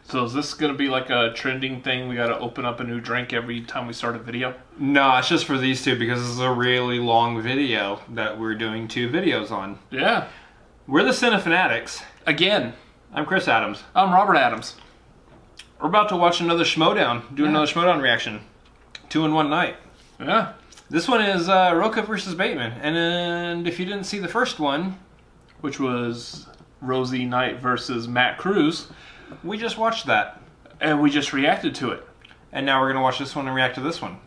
So is this going to be like a trending thing? We got to open up a new drink every time we start a video? No, it's just for these two because this is a really long video that we're doing 2 videos on. Yeah. We're the Cinefanatics. Again. I'm Chris Adams. I'm Robert Adams. We're about to watch another Schmoedown. Do another Schmoedown reaction. 2 in one night. Yeah. This one is Rocha versus Bateman. And if you didn't see the first one, which was Rosie Knight versus Matt Cruz, we just watched that. And we just reacted to it. And now we're going to watch this one and react to this one.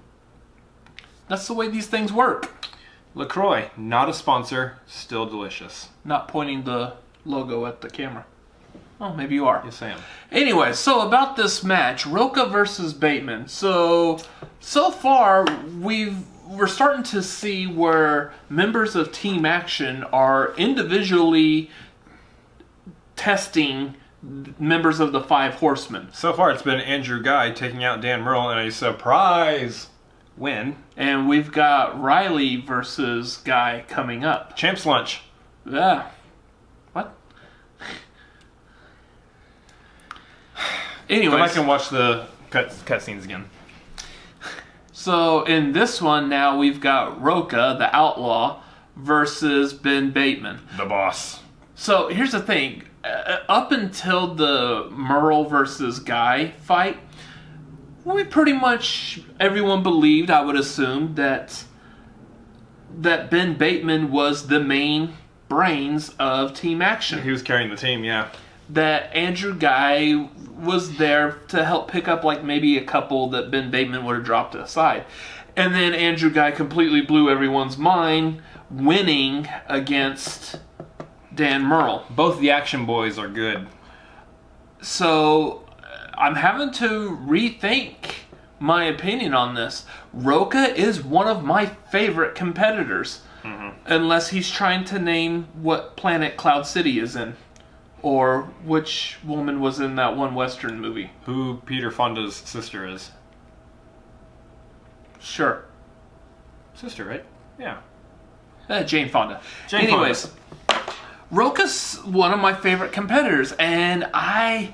That's the way these things work. LaCroix, not a sponsor, still delicious. Not pointing the logo at the camera. Oh, maybe you are. Yes, I am. Anyway, so about this match, Rocha versus Bateman. So far, we're starting to see where members of Team Action are individually testing members of the 5 Horsemen. So far, it's been Andrew Ghai taking out Dan Murrell in a surprise win. And we've got Riley versus Guy coming up. Champs Lunch. Yeah. What? Anyways. Go back and watch the cutscenes again. So in this one now, we've got Rocha, the Outlaw, versus Ben Bateman. The boss. So here's the thing. Up until the Murrell versus Guy fight, we pretty much, everyone believed, I would assume, that Ben Bateman was the main brains of Team Action. He was carrying the team, yeah. That Andrew Ghai was there to help pick up like maybe a couple that Ben Bateman would have dropped aside. And then Andrew Ghai completely blew everyone's mind, winning against Dan Murrell. Both the Action Boys are good. So I'm having to rethink my opinion on this. Rocha is one of my favorite competitors. Unless he's trying to name what planet Cloud City is in. Or which woman was in that one Western movie. Who Peter Fonda's sister is. Sure. Sister, right? Yeah. Jane Fonda. Jane Anyways, Rocha's one of my favorite competitors, and I'm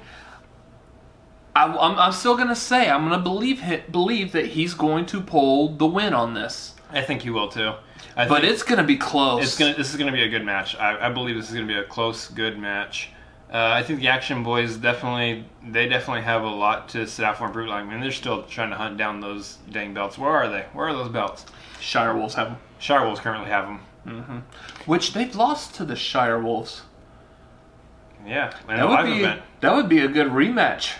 still gonna say I'm gonna believe that he's going to pull the win on this. I think he will too. But it's gonna be close. This is gonna be a good match. I believe this is gonna be a close, good match. I think the Action Boys definitely have a lot to sit out for and prove. I mean, they're still trying to hunt down those dang belts. Where are they? Where are those belts? Shire Wolves have them. Shire Wolves currently have them. Which they've lost to the Shire Wolves. Yeah, in a live event. That would be a good rematch.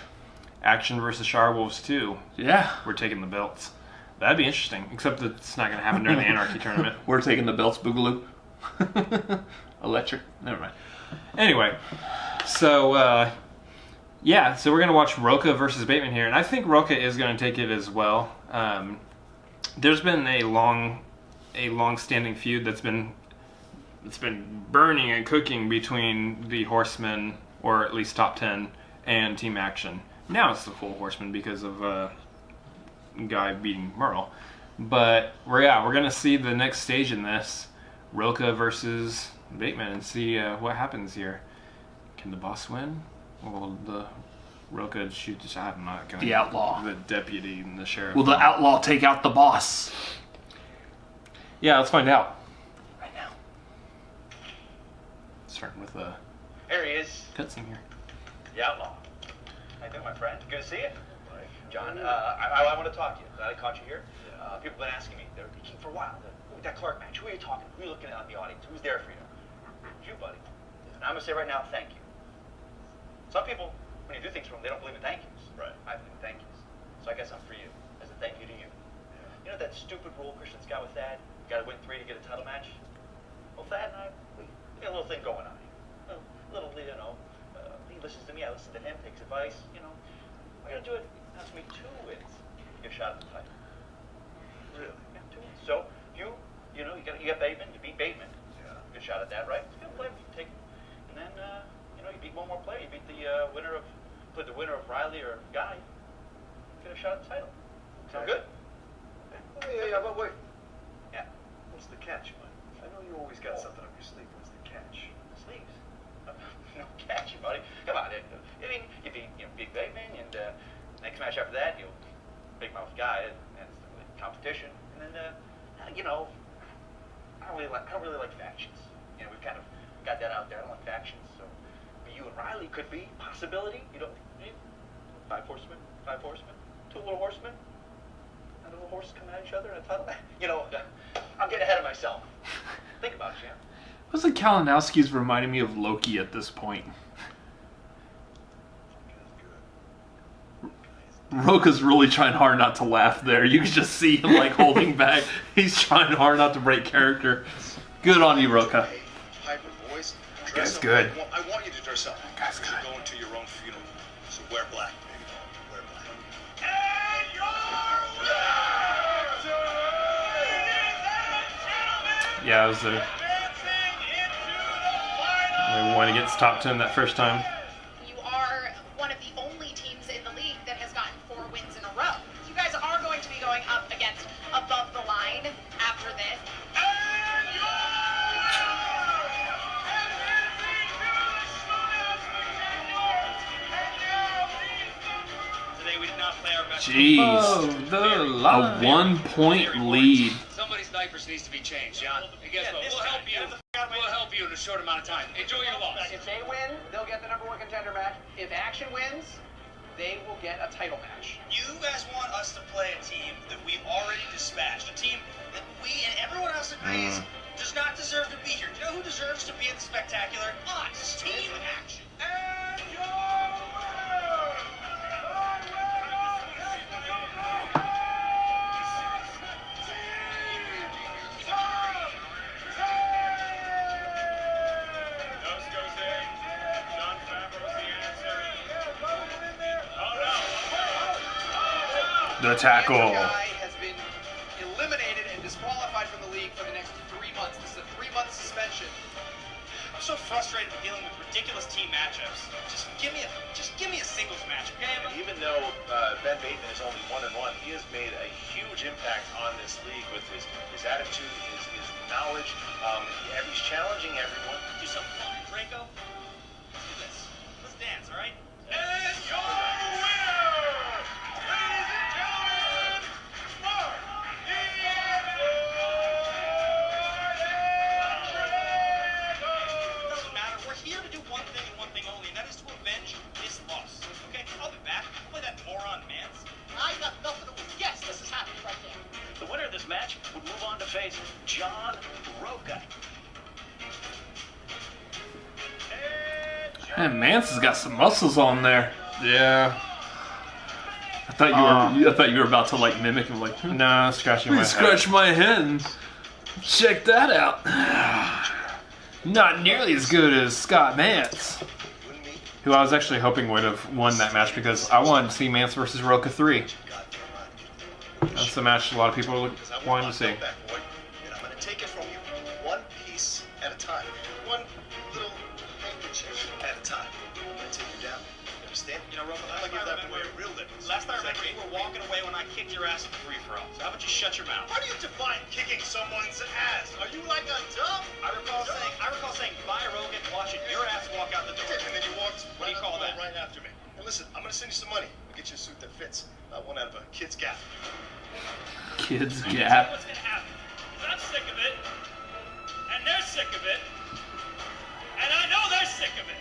Action versus Shire Wolves 2. Yeah. We're taking the belts. That'd be interesting, except that it's not going to happen during the Anarchy tournament. We're taking the belts, Boogaloo. Electric. Never mind. Anyway, so so we're going to watch Rocha versus Bateman here, and I think Rocha is going to take it as well. There's been a long-standing feud that's been burning and cooking between the Horsemen, or at least top 10, and Team Action. Now it's the full Horsemen because of Guy beating Murrell. But we're gonna see the next stage in this, Rocha versus Bateman, and see what happens here. Can the boss win? Or will the Rocha shoot the shot? I'm not gonna. The Outlaw. The deputy and the sheriff. Will the Outlaw take out the boss? Yeah, let's find out. Right now. Starting with a There he is. cutscene here. The Outlaw. How you doing, my friend? Good to see you. John, I want to talk to you. Glad I caught you here. People have been asking me. They're looking for a while. That Clark match. Who are you talking to? Who are you looking at in the audience? Who's there for you? It's you, buddy. And I'm going to say right now, thank you. Some people, when you do things for them, they don't believe in thank yous. Right. I believe in thank yous. So I guess I'm for you, as a thank you to you. You know that stupid rule Christian's got with Thad? You got to win 3 to get a title match? Well, Thad and I, we got a little thing going on here. He listens to me, I listen to him, takes advice, I got to do it. It has to be 2 wins to get a shot at the title. Really? Yeah, 2 wins. So, you got Bateman, you beat Bateman. Yeah. Good shot at that, right? It's a good play. You take, and then, you beat one more player. You beat the winner of Riley or Guy. Get a shot at the title. Sound good? Yeah, but wait. Yeah. What's the catch, man? I know you always got something up your sleeve. What's the catch? Sleeves. No catch, buddy. Come on. I mean, you beat Big Bateman, out there. I don't like factions. So you and Riley could be a possibility. You don't. Five horsemen. Two little horsemen. And little horses coming at each other in a title match. You know, I'm getting ahead of myself. Think about it, champ. What's the Kalinowski's reminding me of Loki at this point? Roka's really trying hard not to laugh there. You can just see him like holding back. He's trying hard not to break character. Good on you, Rocha. Hyper voice. Guy's good. I want you to dress up. Guy's good. You're going to your own funeral. So wear black, baby. Wear black. Yeah, it was the one against top 10 that first time. You are one of the only teams in the league that has gotten 4 wins in a row. You guys are going to be going up against above the line after this. Today we did not play our best. Jeez. Oh, the line. A 1-point lead. Somebody's diapers needs to be changed, John. And guess what? We'll help you. We'll help you in a short amount of time. Enjoy your loss. If they win, they'll get the #1 contender match. If Action wins, they will get a title match. You guys want us to play a team that we've already dispatched, a team that we and everyone else agrees does not deserve to be here. Do you know who deserves to be at the spectacular? Us, Team Action. And The tackle. Andrew Ghai has been eliminated and disqualified from the league for the next 3 months. This is a 3-month suspension. I'm so frustrated with dealing with ridiculous team matchups. Just give me a singles match, okay? Even though Ben Bateman is only 1-1, he has made a huge impact on this league with his attitude, his knowledge. He's challenging everyone. Do something fun. Draco, let's do this. Let's dance, all right? And your winner, ladies and gentlemen, Mark Doesn't matter. We're here to do one thing and one thing only, and that is to avenge this loss. Okay? I'll be back. Play that moron, Mance. I got nothing to lose. Yes, this is happening right there. The winner of this match would move on to face John Rocha. Man, Mance has got some muscles on there. Yeah. I thought you were about to like mimic him, like, No, scratching my please head. scratch my head and check that out. Not nearly as good as Scott Mance, Who I was actually hoping would have won that match because I wanted to see Mance versus Rocha 3. That's the match a lot of people wanted to see. And I'm going to take it from you one piece at a time. One little handkerchief at a time. I'm going to take you down. You understand? You know, Rocha, I'm going to give that boy a real living. last I remember, you were walking away when I kicked your ass at the free-for-all. So how about you shut your mouth? How do you define kicking someone's ass? Are you like a dumb? I recall saying, bye, Rogan, watching your ass walk out the door. And then you walked What do you call that? right after me. And listen, I'm going to send you some money. I'll get you a suit that fits. Not one out of a kid's gap. Kids Tell you Gap. what's gonna happen. 'Cause I'm sick of it, and they're sick of it, and I know they're sick of it.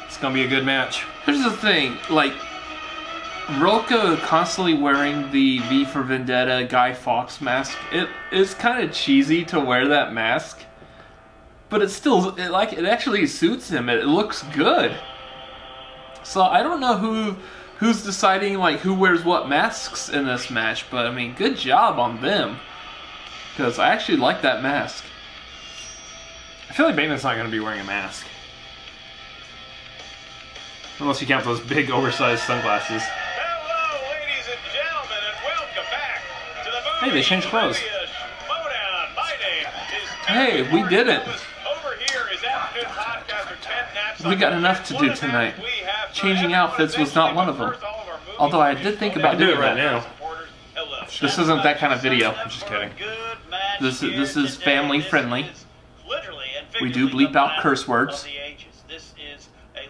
It's gonna be a good match. Here's the thing, like, Rocha constantly wearing the V for Vendetta Guy Fawkes mask. It is kind of cheesy to wear that mask, but it actually suits him. It looks good. So I don't know who's deciding like who wears what masks in this match, but I mean, good job on them because I actually like that mask. I feel like Bateman's not gonna be wearing a mask. Unless you count those big oversized sunglasses. Hello, ladies and gentlemen, and welcome back to the Hey, they changed clothes. Schmoedown. My name is Hey, we did it. Over here is Afternoon Podcast for 10 naps. We got enough to do tonight. Changing outfits was not one of them. Although I did think about Do doing it right that. now. This isn't that kind of video. I'm just kidding. This is family friendly. We do bleep out curse words. This is a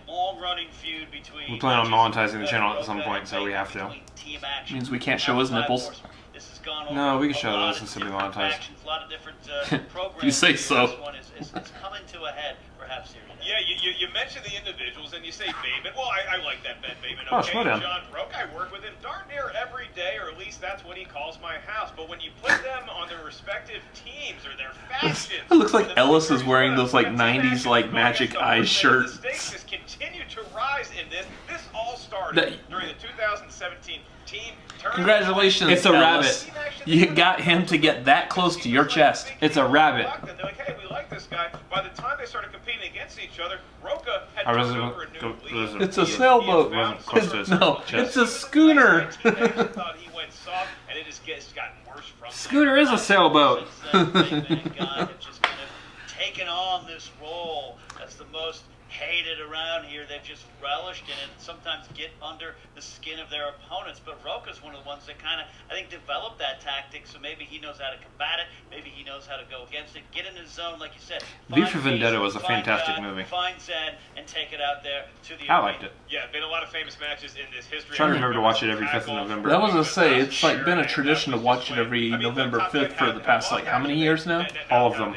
running feud between. We plan on monetizing the channel at some point, so we have to. Team Action. Means we can't show his nipples. This has gone No, over we can a show lot those of and still be different monetized. factions, a lot of different programs. You say so. This one is coming to a head, perhaps here. Yeah, you mentioned the individuals and you say Bateman. Well, I like that Ben Bateman. Oh, Okay, Schmoedown. John Rocha, I work with him darn near every day, or at least that's what he calls my house. But when you put them on their respective teams or their factions, It looks like Ellis is wearing those like 90s like magic eye shirts. The stakes just continue to rise in this. This all started during the 2017 team tournament. Congratulations, It's a Ellis. rabbit. You got him to get that close to your chest. It's a rabbit. They're like, hey, we like this guy. By the time they started competing against each other, Rocha had I turned wasn't- over a new lead. It's a sailboat. Wasn't close to his No, chest. it's a schooner. I thought he went soft, and it just gets gotten worse from Scooter is a sailboat. Bateman and Ghai have just kind of taken on this role as the most hated around here. They've just relished in it and sometimes get under the skin of their opponents. But Rocha's one of the ones that kind of, I think, developed that tactic, so maybe he knows how to combat it. Maybe he knows how to go against it. Get in his zone, like you said. V Find for Vendetta Beast, was a find fantastic Ghai, movie. Find Zen and take it out there to the I liked it. Yeah, been a lot of famous matches in this history. Trying to remember to watch it every 5th of November. That was to say, it's like been a tradition to watch it every November 5th for the past like how many years now? All of them.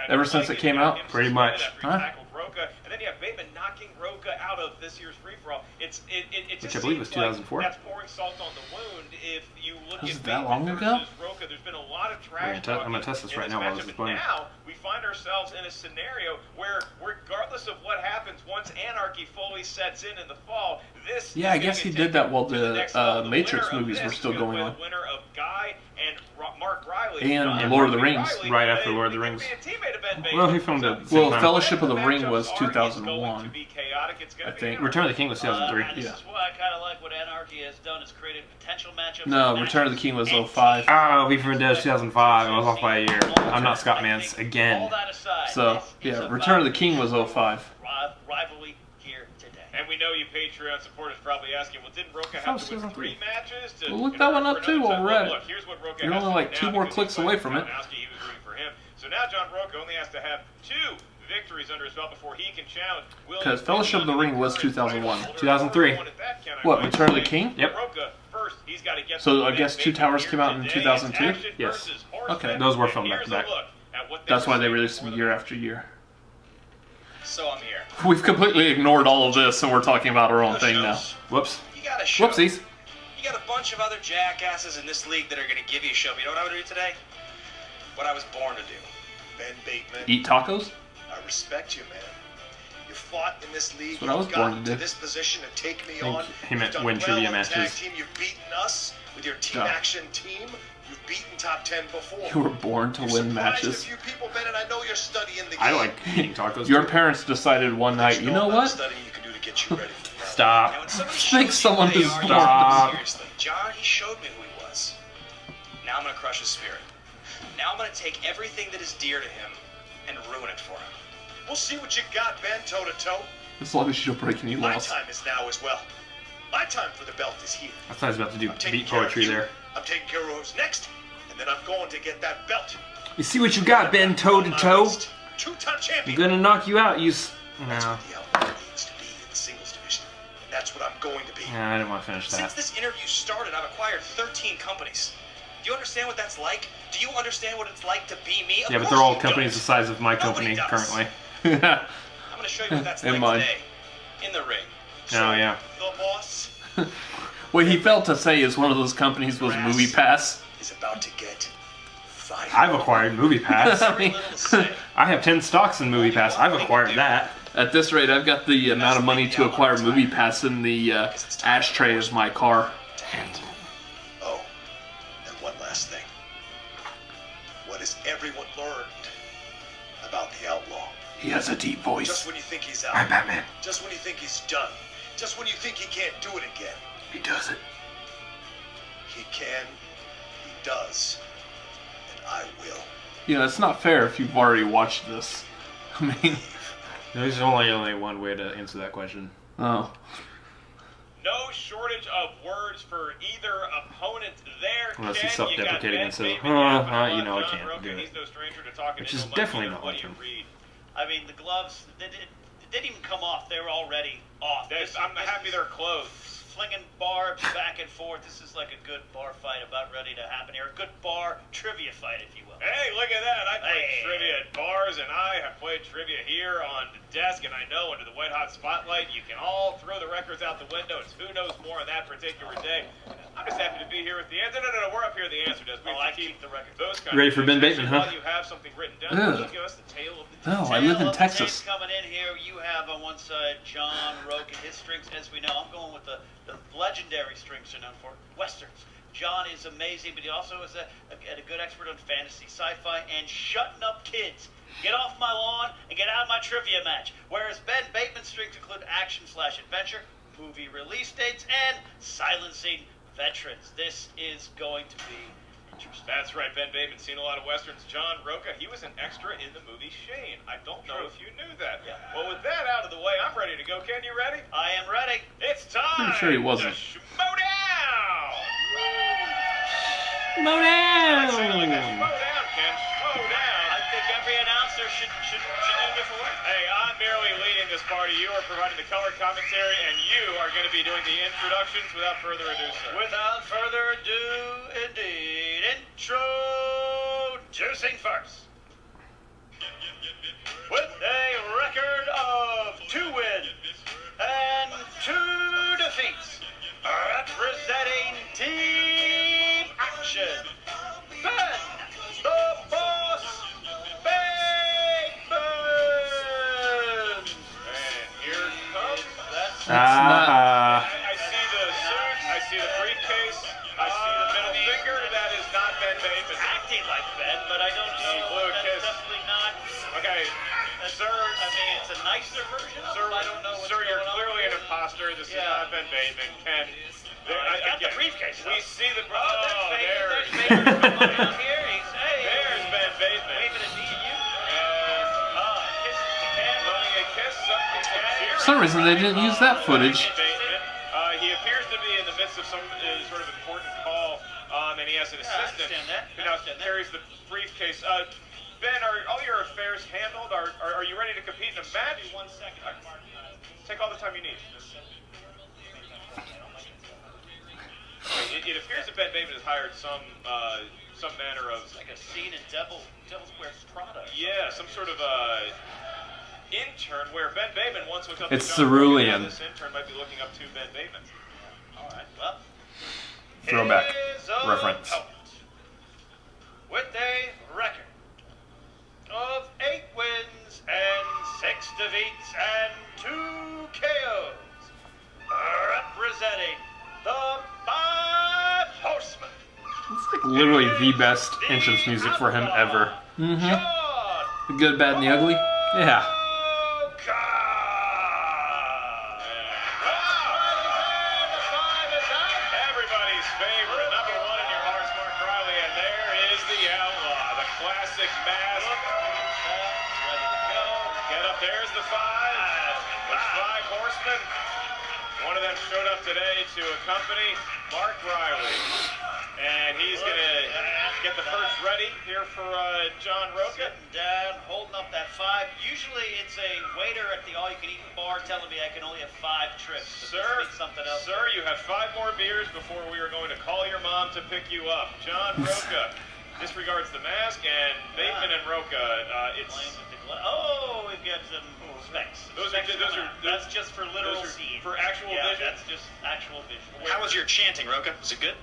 Ever since it came out? Pretty much. Huh? And then you have Bateman knocking Rocha out of this year's free-for-all. It just Which I believe was seems like 2004. That's pouring salt on the wound. If you look Was at it that Bateman long ago? versus Rocha, there's been a lot of We're trash gonna I'm gonna talking test this in right now while matchup, this is and playing. now we find ourselves in a scenario where, regardless of what happens once Anarchy fully sets in the fall, this Yeah, I is guess gonna he take did that it while to the next level. The Matrix winner of movies were this still is gonna going play on. The winner of Ghai and Mark Riley. And Lord of the Rings, right after Lord of the Rings. Well, Well, he filmed it. Well, Fellowship of the Ring was 2001. I think. Return of the King was 2003. This Yeah. is what I kind of like what Anarchy has done is created potential matchups. No, and Return of the matches King was and 05. Oh, V for Vendetta 2005. I was off by a year. I'm not Scott Mance All again. that aside, So, this is yeah, about Return of the King was 05. rivalry here today. And we know you Patreon supporters probably asking, well, didn't Rocha have to win 3 matches to... Well, look that one up too while we're at it. Look, here's what Rocha You're has only to do like 2 now more because clicks he's away playing from it. Kalinowski. He was rooting for him. So now John Rocha only has to have 2 victories under his belt before he can challenge William. Because Fellowship of the Ring was 2001. 2003. What, Return of the King? Yep. Rocha first, he's got to get So I guess Two Towers came out in 2002? Yes. Okay. Those were filmed back to back. That's why they released them year after year. So I'm here. We've completely ignored all of this and we're talking about our own thing now. Whoops. You got a show. Whoopsies. You got a bunch of other jackasses in this league that are going to give you a show. But you know what I'm going to do today? What I was born to do. Ben Bateman, Eat tacos? I respect you, man. You fought in this league. That's what I was You've born gotten to do. this position and take me think on. he meant You've done win well trivia on the tag matches. Team. You've beaten us with your Team Duh. Action team. You've beaten top 10 before. You were born to You've win surprised matches. A few people, Ben, and I know you're studying the game. I like eating tacos. Your too. parents decided one night, you know what? Studying you can do to get you ready for the Stop. Now, when somebody Think shows someone you who is they are, you Stop. take them seriously. John, he showed me who he was. Now I'm going to crush his spirit. Now I'm going to take everything that is dear to him and ruin it for him. We'll see what you got, Ben, toe to toe. As long as you don't break any My laws. time is now as well. My time for the belt is here. I thought I was about to do I'm taking beat care of poetry you. there. I'm taking care of who's next, and then I'm going to get that belt. You see what you got, Ben, toe to toe? Two-time I'm champion. gonna knock you out, you No. That's what the Outlaw needs to be in the singles division. And that's what I'm going to be. Yeah, I didn't want to finish Since that. this interview started, I've acquired 13 companies. Do you understand what that's like? Do you understand what it's like to be me? Of Yeah, but course they're all you companies don't. the size of my Nobody company does. currently. I'm going to show you what that's In like mine. today. In the ring. Oh, yeah. The boss What he failed to say is one of those companies was MoviePass. is about to get fired. I've acquired MoviePass. I mean, Little to say. I have 10 stocks in MoviePass. I've acquired that. at this rate, I've got the amount of money to acquire MoviePass in the ashtray of my car. Oh, and one last thing. What has everyone learned about the Outlaw? He has a deep Just voice. when you think he's out. I'm Batman. Just when you think he's done. Just when you think he can't do it again. He does it. He can. He does. And I will. You know, it's not fair if you've already watched this. I mean, There's only one way to answer that question. oh. No shortage of words for either opponent there. Unless he's Ken, you got self-deprecating Ben and says, Bateman, you have you know I John can't Rocha, do it. He's no stranger to talking Which into is a mic. definitely not What like do you him. read? I mean, the gloves, didn't even come off. They were already off. I'm happy they're closed. Flinging barbs back and forth. This is like a good bar fight about ready to happen here. A good bar trivia fight, if you will. Hey, look at that. I played trivia at bars, and I have played trivia here on the desk, and I know under the white-hot spotlight, you can all throw the records out the window. It's who knows more on that particular day. I'm just happy to be here with the answer. No, we're up here at the answer desk. I keep the record. Those kind Ready for Ben Bateman, huh? While you have something written down, Ugh. just give us the tale of the No, I live in Texas. Coming in here, you have on one side John Rocha, his strings, as we know. I'm going with the legendary strings are known for westerns. John is amazing, but he also is a good expert on fantasy, sci-fi, and shutting up kids. Get off my lawn and get out of my trivia match. Whereas Ben Bateman's strings include action/adventure, movie release dates, and silencing veterans. This is going to be interesting. That's right, Ben Bateman's seen a lot of westerns. John Rocha, he was an extra in the movie Shane. I don't know if you knew that. Yeah. Well, with that out of the way, I'm ready to go. Ken, you ready? I am ready. It's time. I'm sure he wasn't. To Schmoedown. Schmoedown! Schmoedown, Ken. Schmoedown. I think every announcer should do this for work. Hey, I'm merely leading this party. You are providing the color commentary, and you are going to be doing the introductions without further ado, sir. Without further ado, indeed, introducing first. With a record of 2 wins and 2 defeats, representing Team Action, Ben the Boss Bateman. And here comes It's not. I see the suit, I see the briefcase, I see the middle finger. That is not Ben Bateman. Acting like Ben, but I don't know. He blew a That's kiss. definitely not. Okay, sir. I mean, it's a nicer version. Sir, I don't know what's sir, you're going on clearly an here. imposter. This is Yeah. not Ben Bateman. Ken. He's got the briefcase, We though. see the. Oh, there's Bateman. there's There's Bateman. Come on down here. He's, hey, There's Ben Bateman. waving at me and you. And Kiss the camera. blowing a kiss. For some reason, they didn't use that footage. Bateman. He appears to be in the midst of some sort of important call, and he has an Yeah, I assistant understand that. who now carries the briefcase. Ben, are all your affairs handled? Are you ready to compete in a match? 1 second. Take all the time you need. It appears that Ben Bateman has hired some manner of Like a scene in Devil's Wears Prada. yeah, some sort of intern where Ben Bateman once looked up It's to John Rocha. cerulean. Now this intern might be looking up to Ben Bateman. All right. Well. Throwback his reference. opponent, with a record of 8 wins and 6 defeats and 2 KOs, representing the 5 Horsemen. It's like literally the best entrance music for him ever. John The good, bad, and the ugly. Yeah. Everybody's favorite, number 1 in your hearts, Mark Riley, and there is the Outlaw, the classic mask. Ready to go. Get up, there's the 5. The 5 horsemen. One of them showed up today to accompany Mark Riley. And he's going to get the perch ready here for John Rocha. Sitting down, holding up that 5. Usually it's a waiter at the all-you-can-eat bar telling me I can only have 5 trips. But Sir, this means something else. sir, you have 5 more beers before we are going to call your mom to pick you up. John Rocha disregards the mask, and Bateman and Rocha, it's... Playing with the oh, we've got some specs. That's just for literal those are seeing. for actual vision? That's just actual vision. How was your chanting, Rocha? Was it good?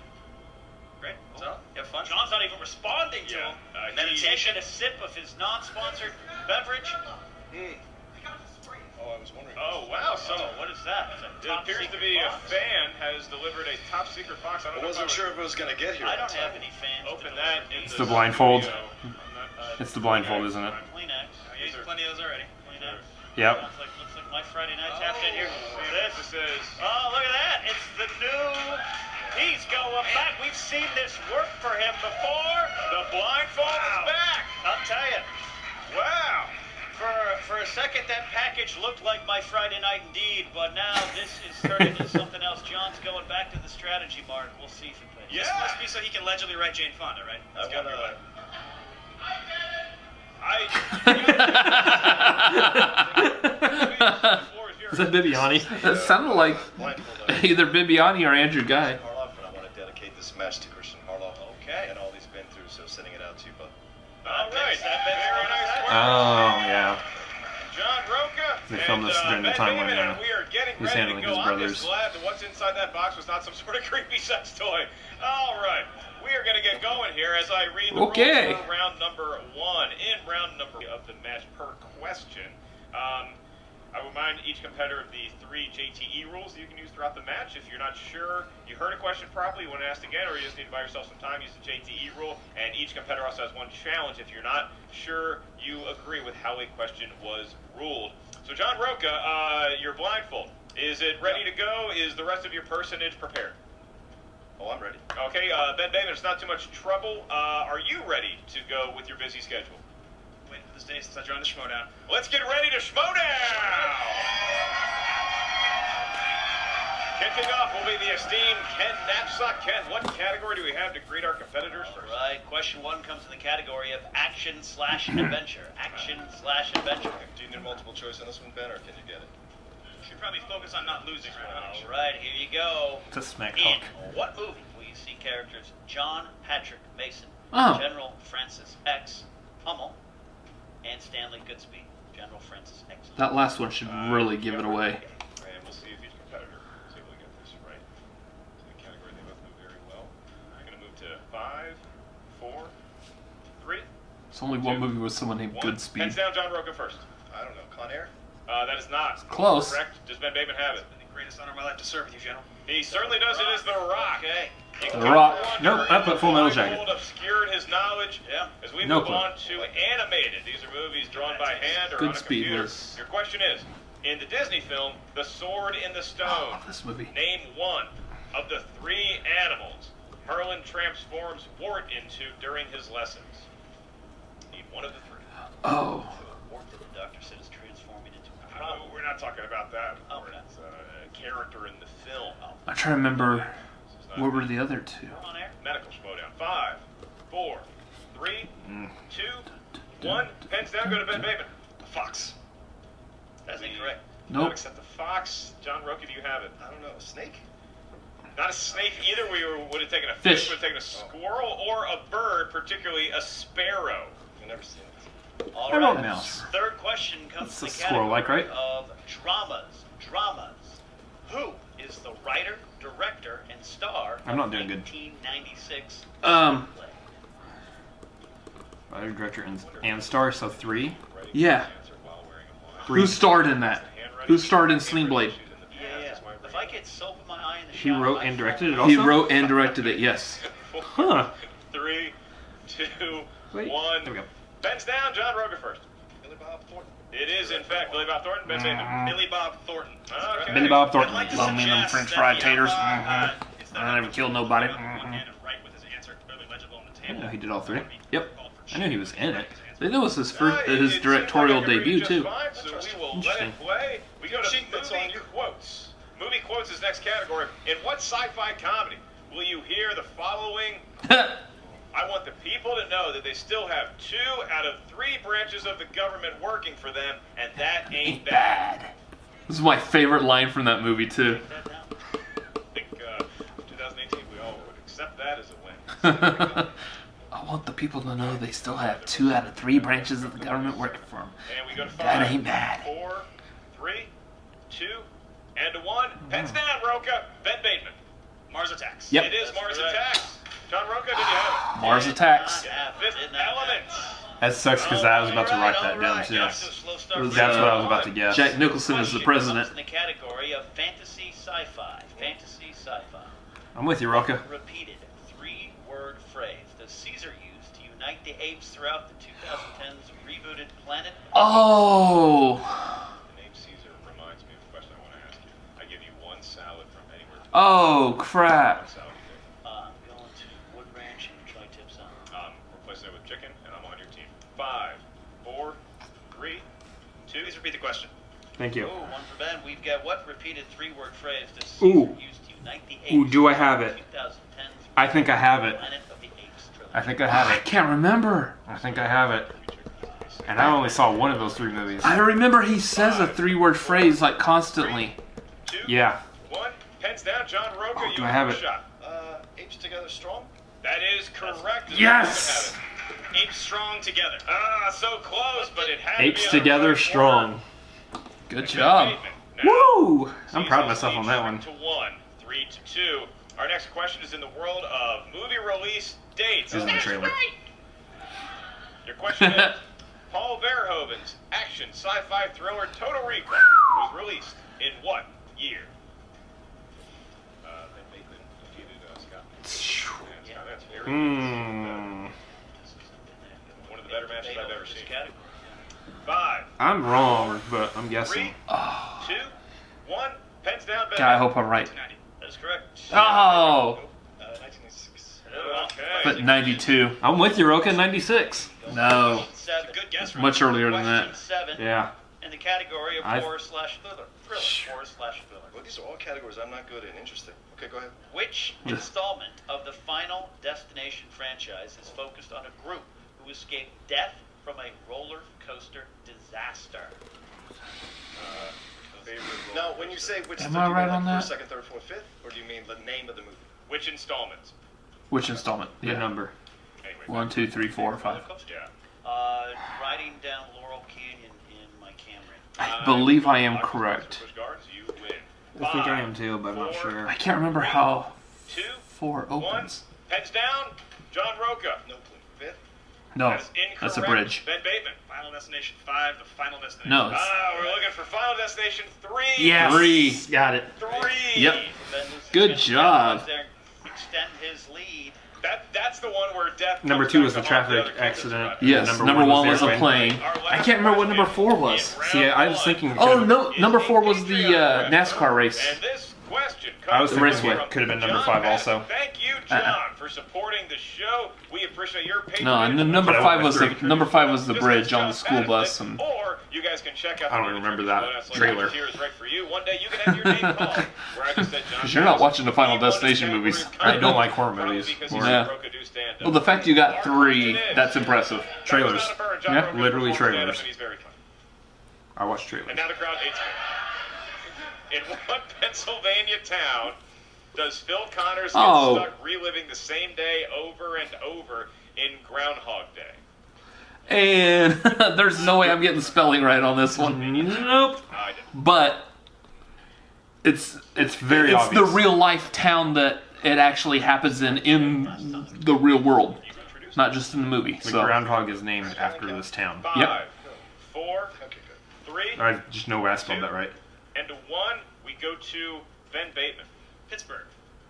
Great. So, you have fun? John's not even responding to Yeah, him. he's- Taking a sip of his non-sponsored beverage. Oh, I was wondering. Oh, wow. So, What is that? Is that it top appears to secret be box? a fan has delivered a top secret box. I don't know if if it was going to get here. I don't have any fans. Open to that deliver. in It's the blindfold. studio. I'm not- It's the blindfold, isn't it? Kleenex. I used plenty of those already. Kleenex. Yep. Looks like my Friday nights half in here. This is... Oh, look at that. It's the new... He's going back. We've seen this work for him before. The blindfold is back. I'll tell you. Wow. For a second, that package looked like my Friday night indeed, but now this is turning into something else. John's going back to the strategy mark. We'll see if it plays. Yeah. This must be so he can legibly write Jane Fonda, right? That's got to be right. Is that Bibiani? That sounded like either Bibiani or Andrew Ghai. Harloff, and I want to dedicate this match to Christian Harloff. Okay. And all he's been through, so sending it out to you, bud. All right. Very nice work. Oh, yeah. John Rocha. They filmed this during the Ben time when, Bateman, and we are getting he was ready handling to go. his I'm brothers. just glad that what's inside that box was not some sort of creepy sex toy. All right. We are going to get going here as I read the rules for round number 1. In round number of the match per question, I remind each competitor of the 3 JTE rules that you can use throughout the match. If you're not sure you heard a question properly, you want to ask again, or you just need to buy yourself some time, use the JTE rule. And each competitor also has one challenge if you're not sure you agree with how a question was ruled. So, John Rocha, you're blindfold. Is it ready to go? Is the rest of your personage prepared? Oh, I'm ready. Okay, Ben Bateman, it's not too much trouble. Are you ready to go with your busy schedule? Waiting for this day since I joined the Schmoedown. Let's get ready to Schmoedown! Kicking off will be the esteemed Ken Knapsack. Ken, what category do we have to greet our competitors first? All right, question 1 comes in the category of action/adventure. Action/adventure. Do you need multiple choice on this one, Ben, or can you get it? Should probably focus on not losing right now. All right, here you go. It's a smack In talk. what movie will you see characters John Patrick Mason, Oh. General Francis X. Hummel, and Stanley Goodspeed? General Francis X. That last one should really give it away. And we'll see if each competitor is able to get this right. So the category they both move very well. I'm going to move to 5, 4, 3, It's only one movie with someone named 1. Goodspeed. Hands down, John Rocha first. I don't know. Con Air? That is not. Close. Correct. Does Ben Bateman have it? The greatest honor of my life to serve with you, General. He certainly does. It is The Rock. Okay. The Rock. Nope, I put Full Metal Jacket. Obscured his knowledge. Yeah. As we No move clue. on to animated. These are movies drawn by hand or on a Goodspeed computer. was- Your question is, in the Disney film, The Sword in the Stone, I love this movie. name one of the 3 animals Merlin transforms Wart into during his lessons. Need one of the 3. Oh. Wart that the doctor said is transforming into a No, problem. we're not talking about that. Okay. It's a character in the film. I'm trying to remember This is not what were the other 2. On air. medical Schmoedown. 5, 4, 3, 2, 1. Pens down. Go to Ben Bateman. The fox. That's incorrect. Not Nope. except the fox. John Rocha, do you have it? I don't know. A snake? Not a snake either. We would have taken a Fish. fish, would have taken a squirrel, or a bird, particularly a sparrow. I've never seen it. All I wrote right. mouse. Third question comes That's in a the squirrel-like, category right? of dramas. Who is the writer, director, and star I'm not of doing good. 1996 Um, play? Writer, director, and star, so 3. Yeah. Answer while wearing a mask. Who starred in that? Who starred in Sling Blade? Yeah. If I get soap in my eye in the He shower, wrote I and fall. directed it He also? wrote and directed it, yes. Huh. 3, 2, Wait. 1. There we go. Ben's down. John Rocha first. Billy Bob Thornton. It is, in fact, Billy Bob Thornton. Ben Bateman. Billy Bob Thornton. Okay. Billy Bob Thornton. I'd like to Love me them suggest French that fried the taters. outlaw, is I never killed nobody. One hand and right with his answer clearly legible on the I didn't table. know he did all 3. Yep. I knew he was in it. I think that was his first, It his seems directorial like I can read debut just too. fine, so we will let Interesting. it play. We go to Cheat, that's on movie you. quotes. Movie quotes is next category. In what sci-fi comedy will you hear the following? I want the people to know that they still have 2 out of 3 branches of the government working for them, and that ain't bad. This is my favorite line from that movie too. I think 2018 we all would accept that as a win. I want the people to know they still have 2 out of 3 branches of the government working for them. And we go to 5, That ain't bad. 4, 3, 2, and 1. Pens down, Rocha. Ben Bateman. Mars Attacks. Yep. It is Mars Attacks. John Rocha, did you have Mars Attacks. Yeah, it? Fifth Element. That sucks because I was about to write that down too. That's That's what I was about to guess. Jack Nicholson is the president. In the category of fantasy sci-fi. Fantasy sci-fi. I'm with you, Rocha. Repeated 3-word phrase does Caesar use to unite the apes throughout the 2010's rebooted Planet? Oh. The name Caesar reminds me of a question I want to ask you. I give you one salad from anywhere. Oh crap. What salad do you take? I'm going to Wood Ranch and tri-tip salad. Replace that with chicken, and I'm on your team. 5, 4, 3, 2. Please repeat the question. Thank you. Ooh, one for Ben. We've got what repeated 3-word phrase does Caesar Ooh. use to unite the apes? Ooh, do I have it? 2010's I think I have it. Planet of the Apes trilogy. I think I have I it. can't remember. I think I have it. And I only saw one of those 3 movies. I remember he says a 3-word phrase like constantly. 2, Yeah. 1. Pens down, John Rocha. You do I have the it? shot. Apes together strong? That is correct. Yes! Apes strong together. Ah, so close, but it had Apes to be on the together right strong. word. Good Ben job. Bateman. Now, Woo! I'm proud of myself on that one. 2-1, 3-2. Our next question is in the world of movie release dates. This is in the trailer. Your question is, Paul Verhoeven's action sci-fi thriller Total Recall was released in what year? Ben Bateman defeated Scott. Yeah, that's very one of the better matches I've ever seen. 5, I'm wrong, but I'm 3, guessing. 2, 1. Pens down, Ben. God, I hope I'm right. That is correct. Oh! 1996. Okay. But 92. I'm with you, Rocha. 96. No. It's a good guess. Ryan. Much earlier than that. Question 7 Yeah. in the category of I've- horror/thriller. Horror/thriller. Well, these are all categories I'm not good in. Interesting. Okay, go ahead. Which installment of the Final Destination franchise is focused on a group who escaped death from a roller coaster disaster? Now, when you say which, Am do I you right mean on like that? first, second, third, fourth, fifth, or do you mean the name of the movie? Which installments? Which installment? Good number. Anyway, 1, 2, 3, 4, 5. Roller coaster? Yeah. Riding down Laurel Canyon in my Camry. I believe I am correct. Push guards, you win. I think I am too, but I'm not sure. I can't remember how 2, 4 1. opens. Heads down, John Rocha. No clue. Fifth? No, That is incorrect. that's a bridge. Ben Bateman. Final Destination 5, the Final Destination. No, it's- We're looking for Final Destination 3. Yes. 3. Got it. 3. Yep. Ben loses Good his job. chance there, extend his lead. That's the one where death. Number comes 2 back was the to haunt traffic other kids. accident. Yes, number 1 was a airplane. plane. I can't remember what number 4 was. See, I was thinking. Oh, no, number 4 was the NASCAR race. And this question I was comes thinking Raceway. from could have been number John 5 Madison. also. Thank you, John, for supporting the show. We appreciate your patronage. No, and then number But I 5 went was with the number 5 was the bridge on the school bus, and Or you guys can check out. I don't the remember Trivia that Bonus link trailer. Here is right for you. One day you can have your name called. Where I just said John 'Cause you're not Madison. watching the Final He won his Destination category movies. of I don't like horror probably movies. because Or- he Yeah. broke a do stand-up. well, the fact you got Our 3, question is- that's impressive. Trailers. John Yeah, Rocha literally performs stand-up, trailers. and he's very funny. I watched trailers. And now the crowd hates me. In what Pennsylvania town does Phil Connors get Oh. stuck reliving the same day over and over in Groundhog Day? And there's no way I'm getting the spelling right on this one. Nope. I did. But it's very it's obvious. the real life town that it actually happens in the real world, not just in the movie. The So groundhog is named after this town. 5, 4, 3, I just know I spelled that right. and 1. We go to Ben Bateman. Pittsburgh.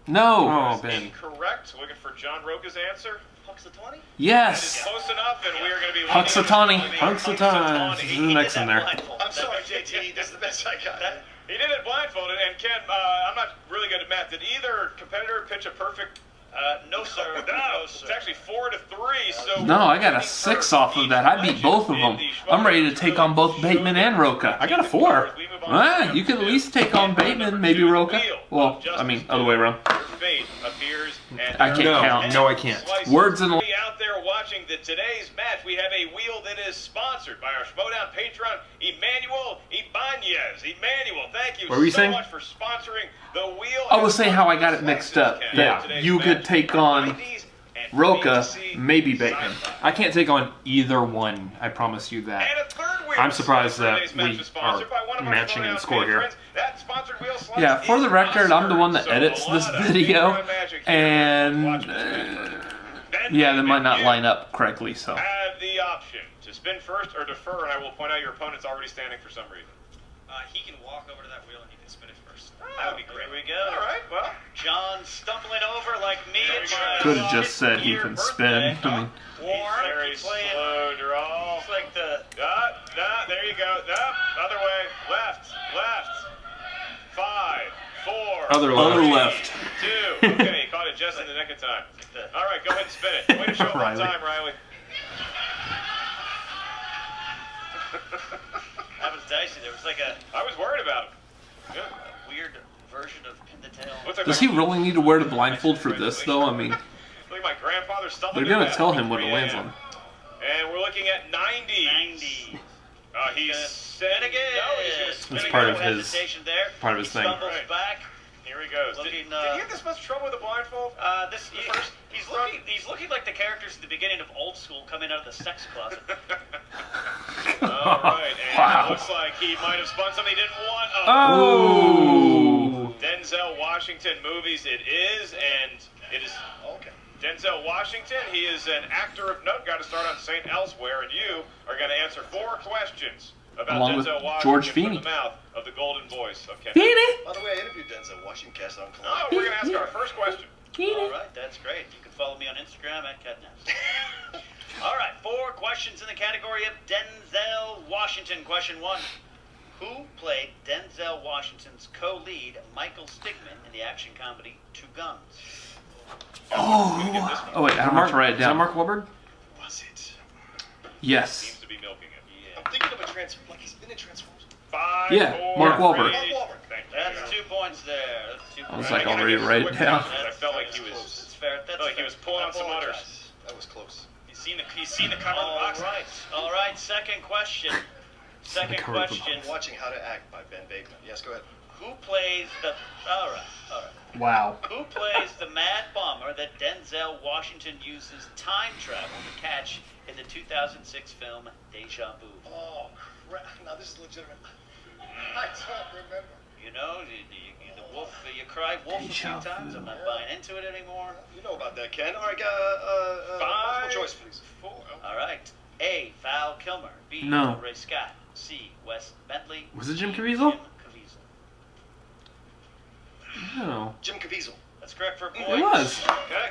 no, Oh, That is Ben. incorrect. Looking for John Rocha's answer. Punxsutawney? yes, Close enough, and we are going to be Punxsutawney. Punxsutawney. This is the next in there. I'm sorry, JT. This is the best I got. He did it blindfolded, and Ken, I'm not really good at math. Did either competitor pitch a perfect? No, sir. No, it's actually 4-3. So no, I got a 6 off of that. I beat both of them. I'm ready to take on both Bateman and Rocha. I got a 4. Ah, you can at least take on Bateman, maybe Rocha. Well, I mean, other way around. Your fate appears, and I can't count. No, I can't. Words and Be out there watching today's match. We have a wheel that is sponsored by our Schmoedown patron, Emmanuel Ibanez. Emmanuel, thank you What were you so saying? much for sponsoring the wheel. I was saying how I got it mixed up. Yeah. That you could take on Rocha, maybe Bateman. I can't take on either one. I promise you that. And a third wheel I'm surprised that today's match we is sponsored are by one of our matching in Schmoedown score here. patrons. That sponsored wheel slice Yeah, for is the record, I'm the one that so edits a this lot of video, Deep Run Magic here. and Watch this. Ben yeah, they might not you line up correctly. So have the option to spin first or defer, and I will point out your opponent's already standing for some reason. He can walk over to that wheel and he can spin it first. That would be great. Here we go. All right, well. John stumbling over like me There and we my go. could have just said he 50th can birthday. spin. I mean, Warm. Very He's playing. slow draw. It's like the There you go. Other way. Left. 5, 4. Other left. Other left. 2. Okay, you caught it just in the nick of time. All right, go ahead and spin it. Way to show up on Riley. time, Riley. that was dicey. There was like a I was worried about him. Yeah. weird version of pin the tail. Looks like does my- he really need to wear the blindfold for this, though? I mean, Look at my grandfather stumbling. they're gonna to tell death. him what it 3 lands a.m. on. And we're looking at 90s. He's spin again. No, he's going to spin It's again. part of No his hesitation there. part of his thing. Stumbles back. Here he goes. Did he have this much trouble with the blindfold? He's looking like the characters at the beginning of Old School coming out of the sex closet. All right, and Wow. it looks like he might have spun something he didn't want. Oh. Denzel Washington movies it is, and it is Okay. Denzel Washington. He is an actor of note. Got to start on St. Elsewhere, and you are going to answer 4 questions about Along with Denzel Washington George from Feeney. the mouth of the golden voice of Ken. Feeney. By the way, I interviewed Denzel Washington cast on Oh, Columbia. we're going to ask our first question. All right, that's great. You can follow me on Instagram at Catnaps. All right, 4 questions in the category of Denzel Washington. Question 1. Who played Denzel Washington's co-lead, Michael Stigman, in the action comedy Two Guns? Oh wait, I don't have to write it Is that down. Mark Wahlberg? Was it? Yes. Seems to be milking it. I'm thinking of a like he's been in Transformers. 5, Yeah, 4, Mark Wahlberg. 3. Mark Wahlberg. Thank you. That's 2 points there. That's 2 I was points. like, already write it down. I felt like he was. That's fair. That's Like he fair. was pulling on some Apologize. udders. That was close. He's seen the cover of the box. All right. Second question. Second cover of the question. I'm watching How to Act by Ben Bateman. Yes, go ahead. Who plays the? All right. Wow. Who plays the mad bomber that Denzel Washington uses time travel to catch in the 2006 film Deja Vu? Oh, crap. Now, this is legitimate. I don't remember. You know, the wolf. You cried wolf a few Deja times. vu. I'm not buying into it anymore. You know about that, Ken. All right, multiple choice, please. 4. All right. A. Val Kilmer. B. No. Ray Scott. C. Wes Bentley. Was it Jim D. Caviezel? Jim Caviezel. No. Jim Caviezel. That's correct for points. It was. Okay.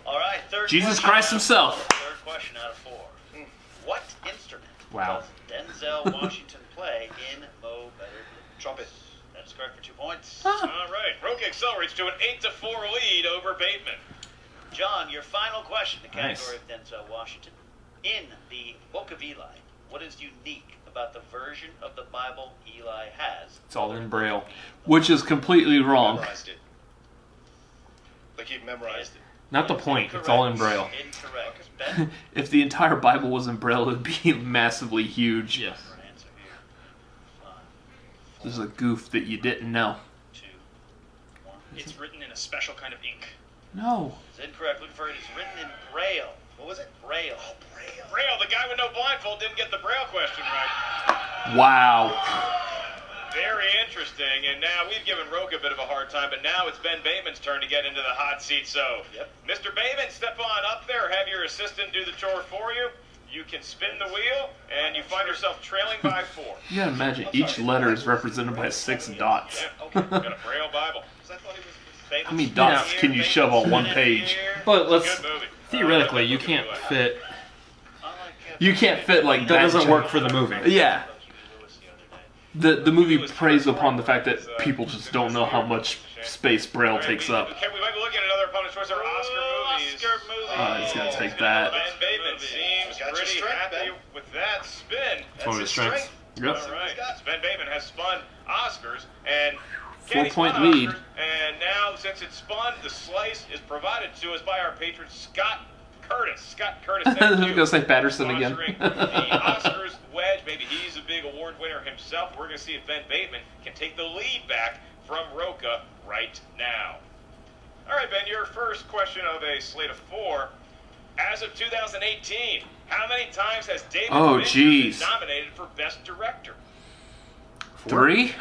All right. Third. Jesus question Christ out of himself. 4. Third question out of 4. What instrument Wow. does Denzel Washington play in Mo Better Blues? Trumpet. That's correct for 2 points. All right. Rocha accelerates to an 8-4 lead over Bateman. John, your final question, the Nice. category of Denzel Washington. In the Book of Eli, what is unique about the version of the Bible Eli has? It's all in Braille. Which is completely wrong. Memorized it. Like he memorized it. Not the point. It's all in Braille. Incorrect. Ben, If the entire Bible was in Braille, it would be massively huge. Yes. for an answer here. 5, This is a goof that you didn't know. 2, 1. It's written in a special kind of ink. No. It's incorrect. Looking for it. It's written in Braille. What was it? Braille. Braille, the guy with no blindfold, didn't get the Braille question right. Wow. Very interesting. And now we've given Rocha a bit of a hard time, but now it's Ben Bateman's turn to get into the hot seat. So, Mr. Bateman, step on up there. Have your assistant do the chore for you. You can spin the wheel, and you find yourself trailing by 4. You gotta imagine each letter is represented by 6 dots. Yeah, okay. Got a Braille Bible. How many dots can you shove on one page? But let's Good movie. theoretically, you can't fit. You can't fit like That doesn't work for the movie. Yeah. The movie preys upon the fact that people just don't know how much space Braille takes up. Okay, we might be looking at another opponent's choice or Oscar movies. He's gonna take that. Ben Bateman seems Got your pretty strength, happy Ben. with that spin. It's one of his strengths. Yep. All right. Ben Bateman has spun Oscars, and 4-point spun lead. Oscars, and now, since it's spun, the slice is provided to us by our patron Scott Curtis. Scott Curtis, I was gonna say Patterson again. sponsoring the Oscars wedge. Maybe he's a big award winner himself. We're going to see if Ben Bateman can take the lead back from Rocha right now. All right, Ben, your first question of a slate of 4. As of 2018, how many times has David Oh, Fincher jeez. been nominated for Best Director? 3? I believe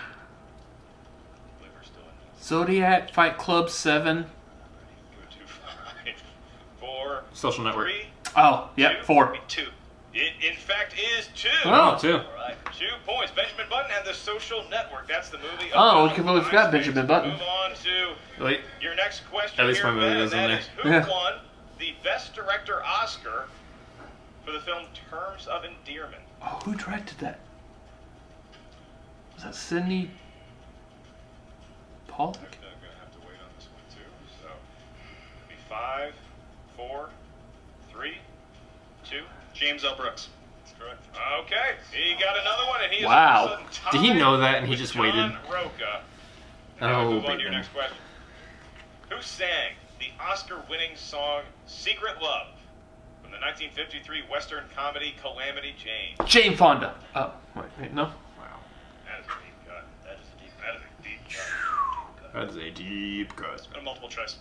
we're still in Zodiac, Fight Club, 7. 2, 5, 4, Social Network. 3, Oh, yep, 4. 2. It, in fact, is 2. Oh. 2. All right. 2 points. Benjamin Button and the Social Network. That's the movie. Oh, about we completely forgot MySpace. Benjamin Button. Move on to Wait. your next question. At least here, my movie Ben, was in and there. that is who Yeah. won the Best Director Oscar for the film Terms of Endearment? Oh, who directed that? Was that Sidney Pollack? I'm going to have to wait on this one, too. So, it'll be 5, 4, 3, 2. James L. Brooks. That's correct. Okay. He got another one, and he is Wow. all of a sudden Did he tied know that and he with just John waited? Rocha. Now Oh, we move on to your Bateman. next question. Who sang the Oscar-winning song "Secret Love" From the 1953 Western comedy Calamity Jane. Jane Fonda. Oh, wait, no. Wow. That is a deep cut. That is a deep cut. That is a deep cut. And multiple choice.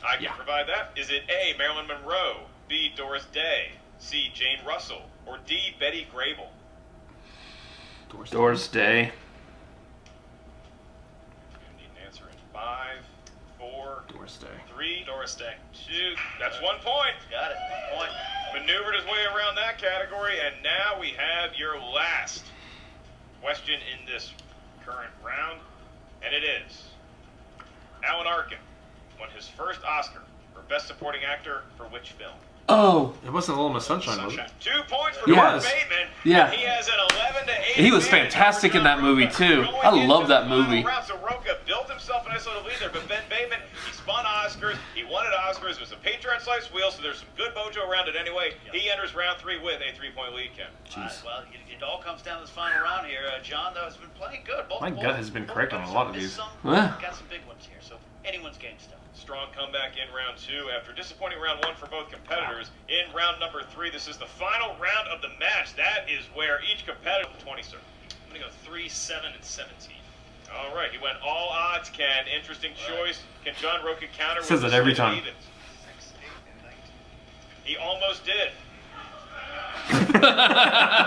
I can provide that. Is it A, Marilyn Monroe, B, Doris Day, C, Jane Russell, or D, Betty Grable? Doris Day. You need an answer in 5, 4, Doris Day. 3, Doris Day. 2. That's 1 point. Got it. 1 point. Maneuvered his way around that category, and now we have your last question in this current round, and it is: Alan Arkin won his first Oscar for Best Supporting Actor for which film? Oh. It wasn't Little Miss Sunshine, was it? 2 points for He Ben was. Bateman. Yeah. He has an 11-8. He was advantage fantastic over in that John movie, Rocha. too. Going I into love the that final movie. round, so Rocha built himself a nice little lead there, but Ben Bateman, he spun Oscars. He wanted Oscars. It was a Patreon slice wheel, so there's some good mojo around it anyway. He enters round 3 with a 3-point lead, Ken. Well, it all comes down to this final round here. John, though, has been playing good. My gut has been correct on a lot of these. Yeah. Got some big ones here, so anyone's game still. Strong comeback in round 2 after disappointing round 1 for both competitors. In round number 3, this is the final round of the match. That is where each competitor... 20, sir. I'm going to go 3, 7, and 17. All right, he went all odds, Ken. Interesting choice. Can John Rocha counter with Says the that every split time. evens? 6, 8, and 19. He almost did.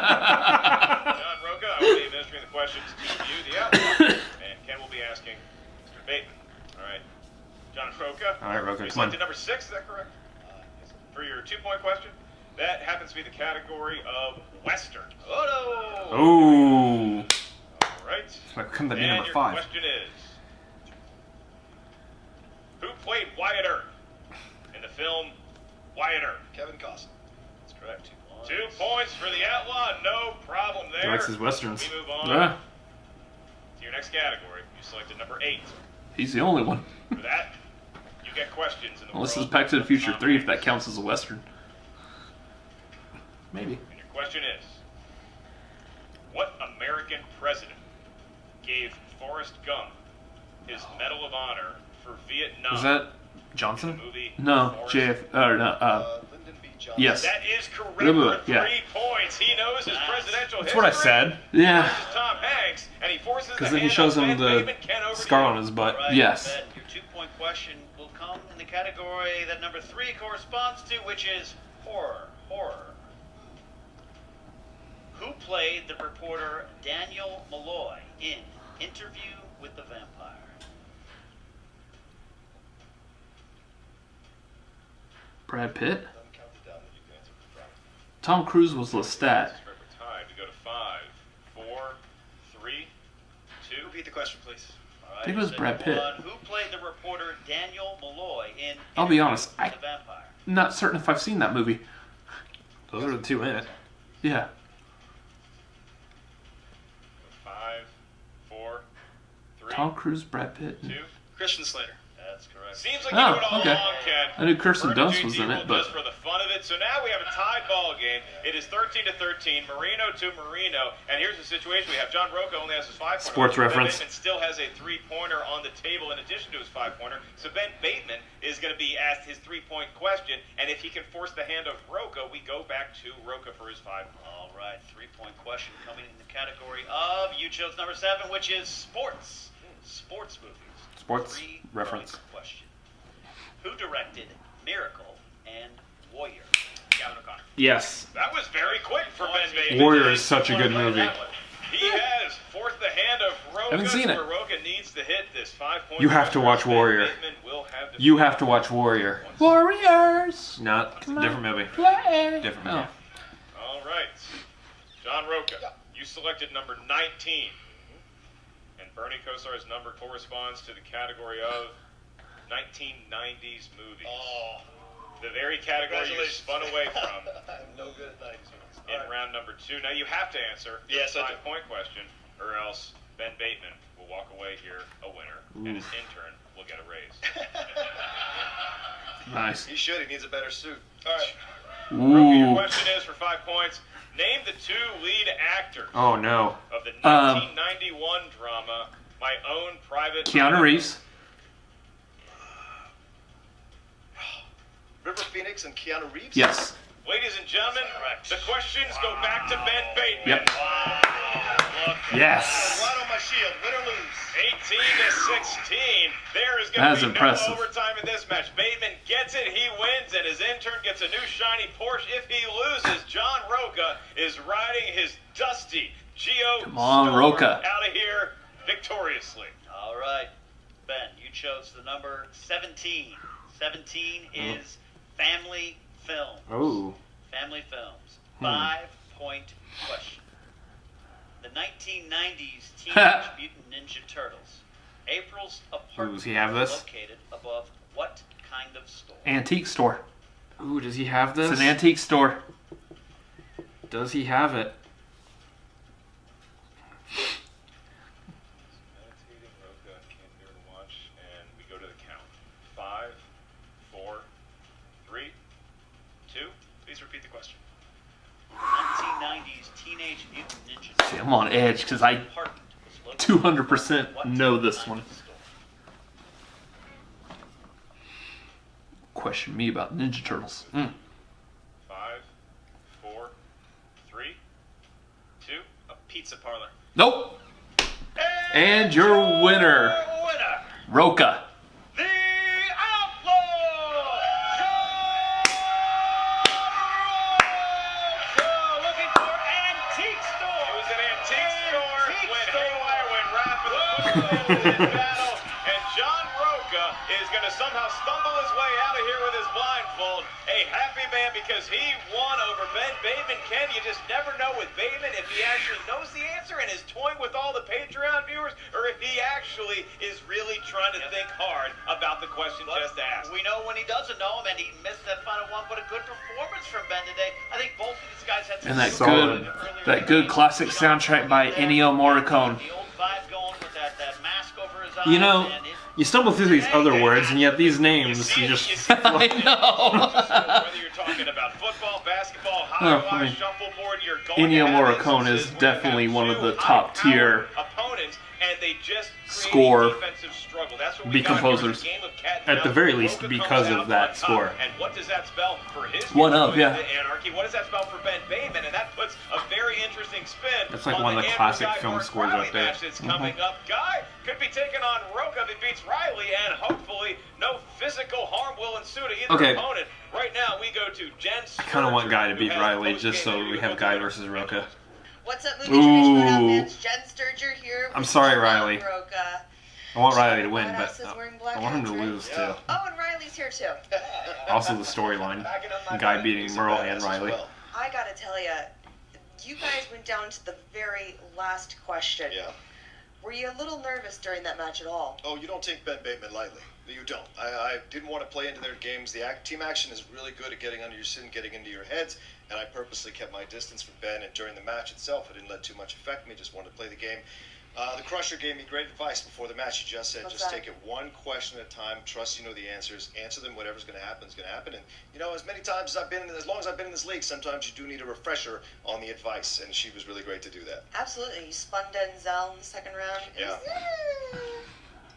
John Rocha, I will be administering the questions to you, the Outlaw, and Ken will be asking Mr. Bateman. All right, John Rocha. All right, Rocha, You come on. selected number 6, is that correct? For your 2-point question, that happens to be the category of Western. Oh, no! Ooh. All right. So come to be And number your 5. question is, who played Wyatt Earp in the film Wyatt Earp? Kevin Costner. That's correct. 2 points for the Outlaw. No problem there. He likes his westerns. We move on Yeah. to your next category. You selected number 8. He's the only one. For that, you get questions in the Well, this is world Back to the of Future Tom 3 if that Hanks. counts as a Western. Maybe. And your question is, what American president gave Forrest Gump his Medal of Honor for Vietnam? Was that in the Johnson? movie No, Forrest JF. Or no, Lyndon B. Johnson. yes. That is correct Remember, for 3 yeah. points. He knows his presidential That's history. what I said. Yeah. This is Tom Hanks, and he forces Because the then he hand shows of him Ben the Bateman. Ken, over to scar you. on his butt. Right, Yes. Ben, your 2-point question will come in the category that number 3 corresponds to, which is horror. Who played the reporter Daniel Malloy in Interview with the Vampire? Brad Pitt? Don't count it down, you can answer for Frank. Tom Cruise was Lestat. Strike for time to go to 5, 4, 3, 2. Repeat the question, please. All right, I think it was so Brad Pitt. Who played the reporter Daniel Malloy in I'll be Interview honest, with the Vampire? Not certain if I've seen that movie. Those are the 2 in it. Yeah. 5, 4, 3, Tom Cruise, Brad Pitt. 2. Christian Slater. That's correct. Seems like you Oh, knew it all okay. along, Ken. I knew Kirsten Vernon Dunst was JT in it, ruled but- just for the fun of it. So now we have a tied ball game. It is 13-13, Marino to Marino. And here's the situation: we have John Rocha only has his 5-pointer. Sports Ben reference. Bateman still has a 3-pointer on the table in addition to his 5-pointer. So Ben Bateman is going to be asked his 3-point question, and if he can force the hand of Rocha, we go back to Rocha for his 5. All right, 3-point question coming in the category of, you chose number 7, which is sports. Sports movies. Sports 3-point reference. question. Who directed Miracle and Warrior? Gavin O'Connor. Yes. That was very quick for Ben Bateman. Warrior is such a good movie. He has forced the hand of Rocha. Haven't seen it. Where Rocha needs to hit this 5-point. You have to watch Warrior. You have to watch Warrior. Warriors! Not different movie. Play! Different movie. All right. John Rocha, you selected number 19. And Bernie Kosar's number corresponds to the category of 1990s movies. Oh. The very category you spun away from I'm no good at 90s movies. in round number 2. Now you have to answer Yes, this I do. 5-point question, or else Ben Bateman will walk away here a winner, and his intern will get a raise. Nice. He should. He needs a better suit. All right. Rocha, your Ooh. question is for 5 points. Name the 2 lead actors Oh no. of the 1991 drama My Own Private Keanu Idaho. Reeves. River Phoenix and Keanu Reeves? Yes. Ladies and gentlemen, the questions go back to Ben Bateman. Yep. Yes. Right on my shield, win or lose. 18-16. There is going That's to be impressive. no overtime in this match. Bateman gets it, he wins, and his intern gets a new shiny Porsche. If he loses, John Rocha is riding his dusty Geo Come on, Storm Rocha. out of here victoriously. All right, Ben, you chose the number 17. 17 is family film. Oh. Family films. 5-point question. The 1990s Teenage Mutant Ninja Turtles. April's apartment does he have this? is located above what kind of store? Antique store. Ooh, does he have this? It's an antique store. Does he have it? Meditating, Rocha came here to watch, and we go to the count. 5, 4, 3, 2. Please repeat the question. 1990s Teenage Mutant Ninja Turtles. See, I'm on edge because I Apartment was located 200% what know this kind one. of store? Question me about Ninja Turtles. 5, 4, 3, 2. A pizza parlor. Nope. And your winner, Rocha. The Outlaw! Looking for antique store. It was an antique store. Went haywire, went rapid in battle, and John Rocha is going to somehow stumble his way out of here with his blindfold. A happy man because he won over Ben Bateman. Ken, you just never know with Bateman if he actually knows the answer and is toying with all the Patreon viewers, or if he actually is really trying to think hard about the question just asked. We know when he doesn't know him, and he missed that final one, but a good performance from Ben today. I think both of these guys had some And that solid good, earlier that good classic soundtrack by Ennio Morricone. The old vibe going with that mask over his eyes. You know, and you stumble through these other words, and yet these names, you just... I know. Whether you're talking about football, basketball, hockey, shuffleboard, you're going Ennio to have Morricone is instances where you definitely have one of two the top tier high-powered opponents, and they just create score a defensive struggle. That's what we beat got here in composers. the game of cat and At the mouse. very least, Rocha because comes of out that on top. score. And what does that spell for his One future of, with yeah. the Anarchy? What does that spell for Ben Bateman? And that puts a very interesting spin. That's like on one of the Andrew classic Ghai film Mark scores Riley right there. match that's coming up. Guy could be taking on Rocha if he beats Riley, and hopefully no physical harm will ensue to either Okay. opponent. Right now, we go to Jen. I kind of want Guy to who beat has Riley post-game just so we interview have with Guy the- versus Rocha. What's up, movie Schmoedown Ooh. fans? Jen Sturger here. I'm with sorry, Outlaw Riley. Rocha. I want Riley to win, What but else is wearing black I want him to hats, right? lose too. Oh, and Riley's here too. Also the storyline. Guy beating Merle and Riley. I gotta tell you, you guys went down to the very last question. Yeah. Were you a little nervous during that match at all? Oh, you don't take Ben Bateman lightly. You don't. I didn't want to play into their games. The team action is really good at getting under your skin, getting into your heads, and I purposely kept my distance from Ben. And during the match itself, I didn't let too much affect me. Just wanted to play the game. The Crusher gave me great advice before the match. He just said, What's just that? take it one question at a time. Trust you know the answers. Answer them. Whatever's going to happen is going to happen. And you know, as many times as as long as I've been in this league, sometimes you do need a refresher on the advice. And she was really great to do that. Absolutely. You spun Denzel in the second round. Yeah.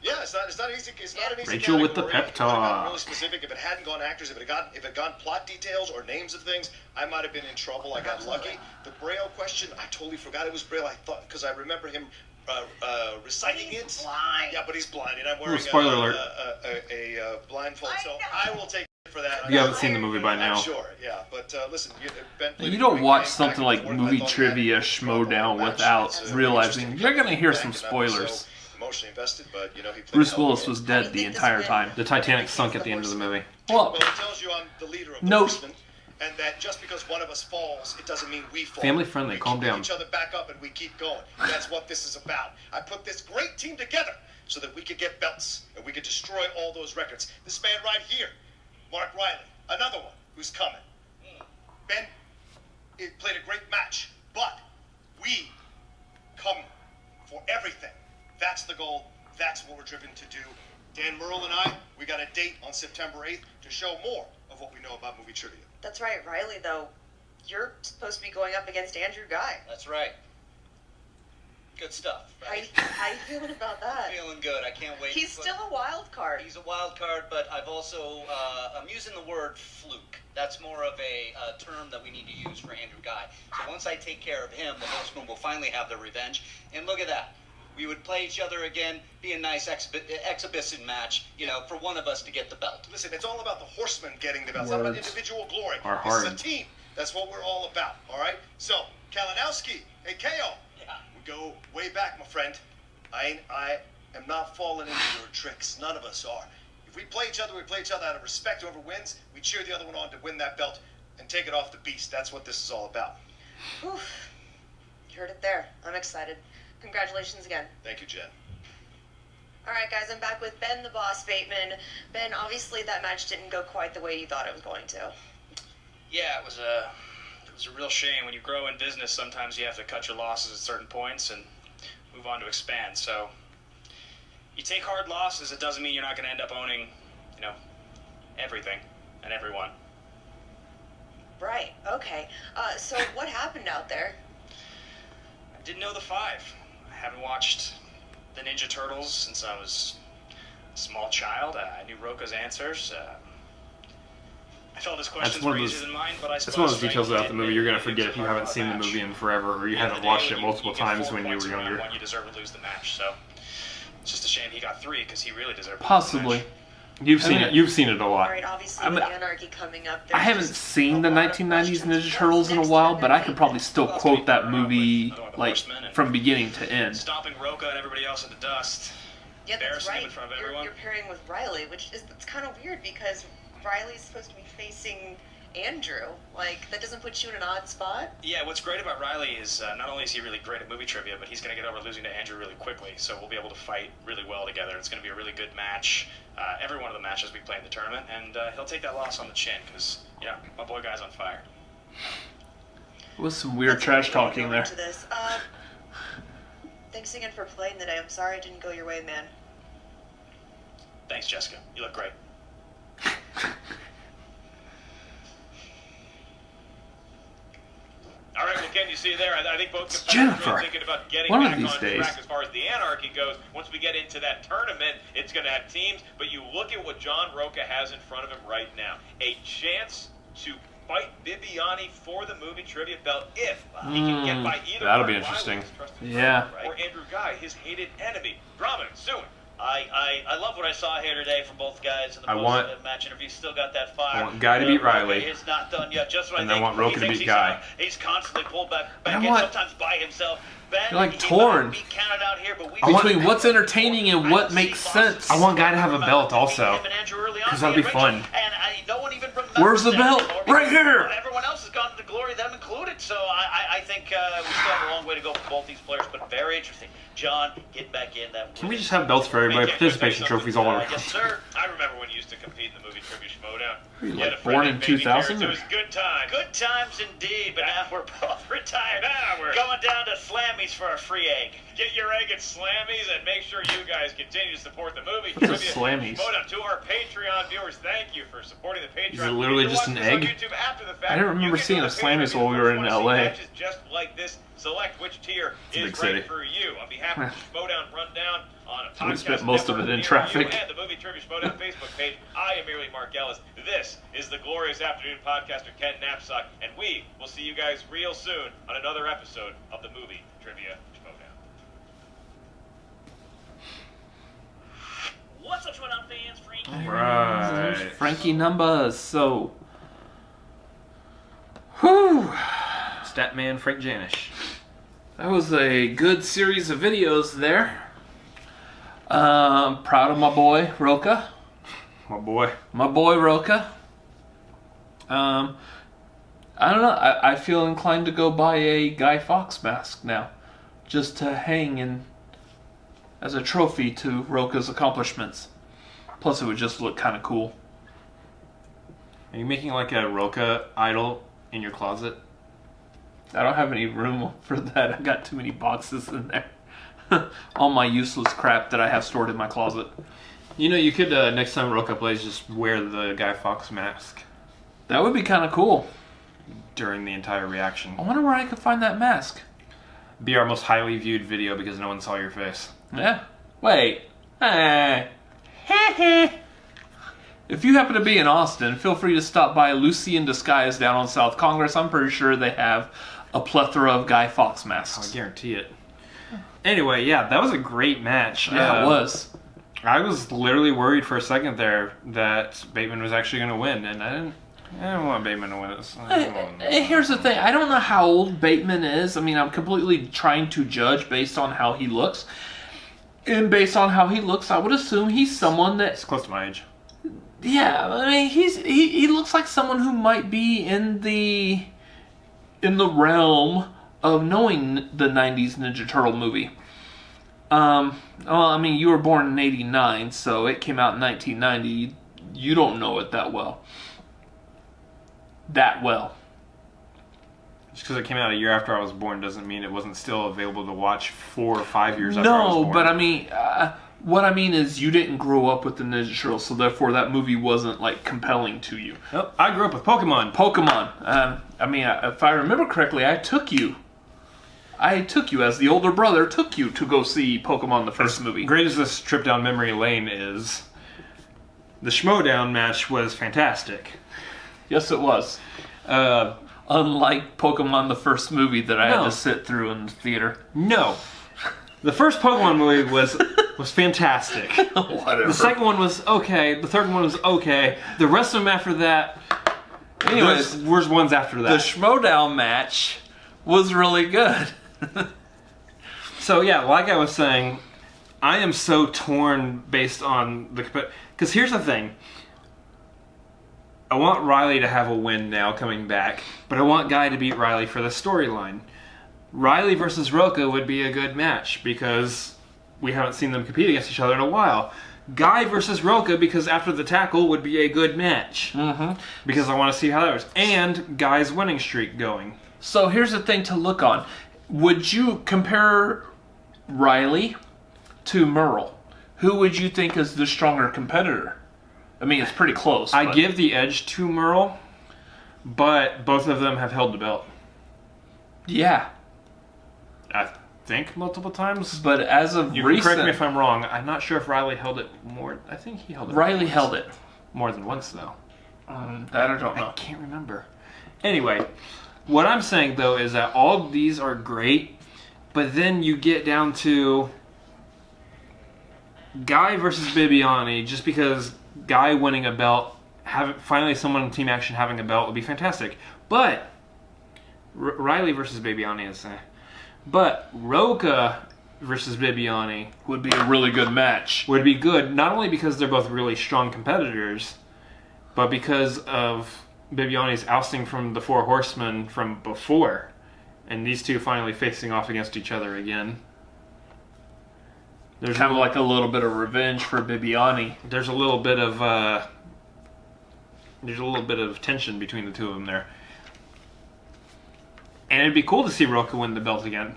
Yeah, it's not easy. It's not an easy Rachel with the category. pep If I'd gotten talk. really specific. If it hadn't gone actors, if it had gone plot details or names of things, I might have been in trouble. I got Absolutely. lucky. The Braille question, I totally forgot it was Braille. I thought because I remember him reciting He's it. blind. Yeah, but he's blind, and I'm wearing spoiler alert. a blindfold, I so know. I will take it for that. You haven't seen the movie by now. I'm sure, yeah. But listen, Ben, You don't watch something like movie trivia Schmoedown without realizing you're going to hear some spoilers. Emotionally invested, but you know he played Bruce a hell of a Willis role. was dead the entire time. The Titanic sunk at the end of the movie. Well, Well, it tells you I'm the leader of the No. horsemen, and that just because one of us falls, it doesn't mean we fall. Family friendly, We calm keep down. each other back up, and we keep going. That's what this is about. I put this great team together so that we could get belts and we could destroy all those records. This man right here, Mark Riley, another one who's coming. Ben, it played a great match, but we come for everything. That's the goal. That's what we're driven to do. Dan Merle and I, we got a date on September 8th to show more of what we know about movie trivia. That's right, Riley, though. You're supposed to be going up against Andrew Ghai. That's right. Good stuff, How right? you feeling about that? Feeling good. I can't wait. He's still a wild card. He's a wild card, but I've also, I'm using the word fluke. That's more of a term that we need to use for Andrew Ghai. So once I take care of him, the Horsemen will finally have their revenge. And look at that. We would play each other again, be a nice exhibition match, you know, for one of us to get the belt. Listen, it's all about the Horsemen getting the belt. It's not about individual glory. Are This is hard. a team. That's what we're all about, all right? So, Kalinowski, hey, KO. Yeah. We go way back, my friend. I am not falling into your tricks. None of us are. If we play each other, we play each other out of respect. Whoever wins, we cheer the other one on to win that belt and take it off the beast. That's what this is all about. Oof. You heard it there. I'm excited. Congratulations again. Thank you, Jen. All right, guys, I'm back with Ben the Boss Bateman. Ben, obviously that match didn't go quite the way you thought it was going to. Yeah, it was a real shame. When you grow in business, sometimes you have to cut your losses at certain points and move on to expand. So you take hard losses. It doesn't mean you're not going to end up owning, you know, everything and everyone. Right, okay. So what happened out there? I didn't know the five. I haven't watched the Ninja Turtles since I was a small child. I knew Roka's answers. I felt his questions were easier than mine, but I suppose... That's one of those details about the movie you're going to forget if you haven't seen the movie in forever, or you haven't watched it multiple times when you were younger. When you deserve to lose the match, so it's just a shame he got 3 because he really deserved Possibly. the match. You've seen it. You've seen it a All lot. right, obviously with Anarchy coming up. I haven't seen the 1990s Ninja Turtles in a while, but I could probably still quote that movie like from beginning to end. Stomping Rocha and everybody else into dust. Yeah, that's Embarrassing him right. in front of everyone. You're pairing with Riley, which is that's kind of weird because Riley's supposed to be facing Andrew. Like, that doesn't put you in an odd spot? Yeah, what's great about Riley is not only is he really great at movie trivia, but he's going to get over losing to Andrew really quickly, so we'll be able to fight really well together. It's going to be a really good match, every one of the matches we play in the tournament, and he'll take that loss on the chin, because, yeah, my boy Guy's on fire. It was some weird trash talking there. Into this. Thanks again for playing today. I'm sorry it didn't go your way, man. Thanks, Jessica. You look great. All right, well, Ken, you see there, I think both Jennifer. competitors are thinking about getting One of back these on days. track as far as the Anarchy goes. Once we get into that tournament, it's going to have teams, but you look at what John Rocha has in front of him right now. A chance to fight Bibiani for the movie trivia belt if he can get by either That'll be Mark interesting. Riley, his trusted Yeah. friend, or Andrew Ghai, his hated enemy. Drama ensuing. I love what I saw here today from both guys in the I want- match interview. Still got that fire. I want Guy to beat Riley. It's not done yet. Just what And I I think. want Rocha He to thinks beat he's, Guy. He's constantly pulled back I in, want- sometimes by himself. Ben, You're, like, he torn. might be counted out here, but we Between what's entertaining and what makes sense. I want Guy to have a belt also, Him and Andrew early on, because that'd be Rachel, fun. And no one even remembers Where's the that belt? anymore Right because here. Everyone else has gone to glory, them included. So I think we still have a long way to go for both these players, but very interesting. John, get back in that. Can we just have belts for everybody? Participation trophies all around. Yes, sir. I remember when you used to compete in the movie trivia Schmoedown. Were you, You had like, a friend born in named Baby 2000 Carrots. It or- was good times. Good times indeed, but now we're both retired. Now we're- going down to Slammies for a free egg. Get your egg at Slammies and make sure you guys continue to support the movie What's a trivia Slammies? Schmoedown. To our Patreon viewers, thank you for supporting the Patreon. Is it literally If you're just an watching this on egg? YouTube after the fact, I didn't remember you can seeing go a to Slammies Patreon while we were if you in wanna see LA. matches just like this. Select which tier It's a is big right city. for you. On behalf of the Schmoedown Rundown on a So we podcast spent most of network it in near traffic. you and the Movie Trivia Schmoedown Facebook page. I am merely Mark Ellis. This is the Glorious Afternoon Podcaster Ken Knapsack, and we will see you guys real soon on another episode of the Movie Trivia Schmoedown. What's up, Schmoedown fans? Frankie. Right. Frankie numbers. So, whew, Statman Frank Janish. that was a good series of videos there. Proud of my boy Rocha. My boy. My boy Rocha. I don't know. I feel inclined to go buy a Guy Fawkes mask now, just to hang in as a trophy to Rocha's accomplishments. Plus, it would just look kind of cool. Are you making like a Rocha idol in your closet? I don't have any room for that. I got too many boxes in there. All my useless crap that I have stored in my closet. You know, you could, next time Rocha plays, just wear the Guy Fawkes mask That would be kind of cool. during the entire reaction. I wonder where I could find that mask. be our most highly viewed video because no one saw your face. Yeah. Wait. If you happen to be in Austin, feel free to stop by Lucy in Disguise down on South Congress. I'm pretty sure they have a plethora of Guy Fawkes masks. I guarantee it. Anyway, yeah, that was a great match. Yeah, it was. I was literally worried for a second there that Bateman was actually going to win, and I didn't want Bateman to win this. Here's the thing. I don't know how old Bateman is. I mean, I'm completely trying to judge based on how he looks. And based on how he looks, I would assume he's someone that... It's close to my age. Yeah, I mean, he looks like someone who might be in the realm of knowing the 90s Ninja Turtle movie. Well, I mean, you were born in 89, so it came out in 1990. You don't know it that well. Just because it came out a year after I was born doesn't mean it wasn't still available to watch 4 or 5 years after I was born. No, but I mean, what I mean is you didn't grow up with the Ninja Turtles, so therefore that movie wasn't, like, compelling to you. Nope, I grew up with Pokemon. I mean, if I remember correctly, I took you as the older brother, took you to go see Pokemon the first movie. Great as this trip down memory lane is, the Schmoedown match was fantastic. Yes, it was. Unlike Pokemon the first movie that I had to sit through in the theater. No. The first Pokemon movie was fantastic. Whatever. The second one was okay. The third one was okay. The rest of them after that... Anyways, where's ones after that? The Schmoedown match was really good. So yeah, like I was saying, I am so torn based on the... Because here's the thing. I want Riley to have a win now coming back, but I want Guy to beat Riley for the storyline. Riley versus Rocha would be a good match because we haven't seen them compete against each other in a while. Guy versus Rocha, because after the tackle, would be a good match. Mm-hmm. Because I want to see how that was. And Guy's winning streak going. So here's the thing to look on. Would you compare Riley to Merle? Who would you think is the stronger competitor? I mean, it's pretty close. I give the edge to Merle, but both of them have held the belt. Yeah. I think multiple times. But as of you recent... can correct me if I'm wrong. I'm not sure if Riley held it more. I think he held it. Riley held it. More than once, though. That I don't know. I can't remember. Anyway, what I'm saying, though, is that all of these are great, but then you get down to Guy versus Bibiani, just because Guy winning a belt, finally someone in Team Action having a belt would be fantastic. But Riley versus Bibiani is... But Rocha versus Bibiani would be a really good match. Would be good, not only because they're both really strong competitors, but because of Bibiani's ousting from the Four Horsemen from before, and these two finally facing off against each other again. There's kind of like a little bit of revenge for Bibiani. There's a little bit of tension between the two of them there. And it'd be cool to see Rocha win the belt again.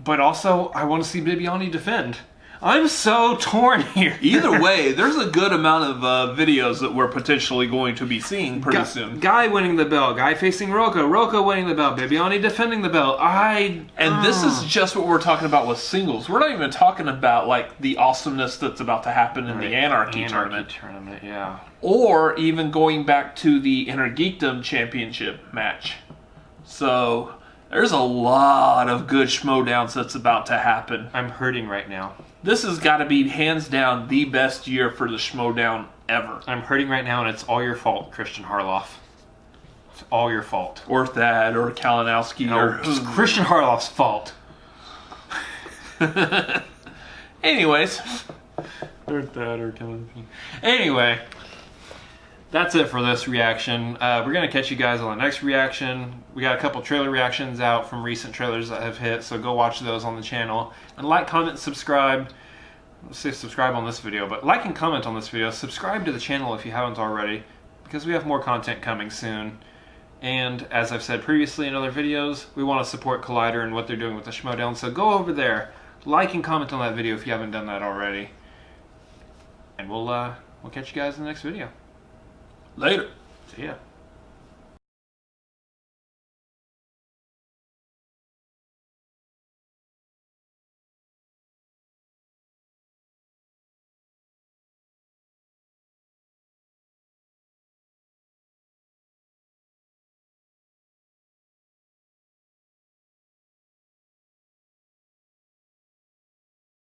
But also, I want to see Bibiani defend. I'm so torn here. Either way, there's a good amount of videos that we're potentially going to be seeing pretty soon. Guy winning the belt, Guy facing Rocha, Rocha winning the belt, Bibiani defending the belt. And this is just what we're talking about with singles. We're not even talking about like the awesomeness that's about to happen in the Anarchy tournament. Yeah. Or even going back to the Inner Geekdom Championship match. So there's a lot of good Schmoedowns that's about to happen. I'm hurting right now. This has got to be hands down the best year for the Schmoedown ever. I'm hurting right now, and it's all your fault, Christian Harloff. It's all your fault. Or Thad, or Kalinowski, or... It's Christian Harloff's fault. Anyways. Or Thad, or Kalinowski. Anyway, that's it for this reaction. We're going to catch you guys on the next reaction. We got a couple trailer reactions out from recent trailers that have hit, so go watch those on the channel. And like, comment, subscribe. Let's say subscribe on this video, but like and comment on this video. Subscribe to the channel if you haven't already, because we have more content coming soon. And as I've said previously in other videos, we want to support Collider and what they're doing with the Schmoedown, so go over there, like and comment on that video if you haven't done that already. And we'll catch you guys in the next video. Later. See ya.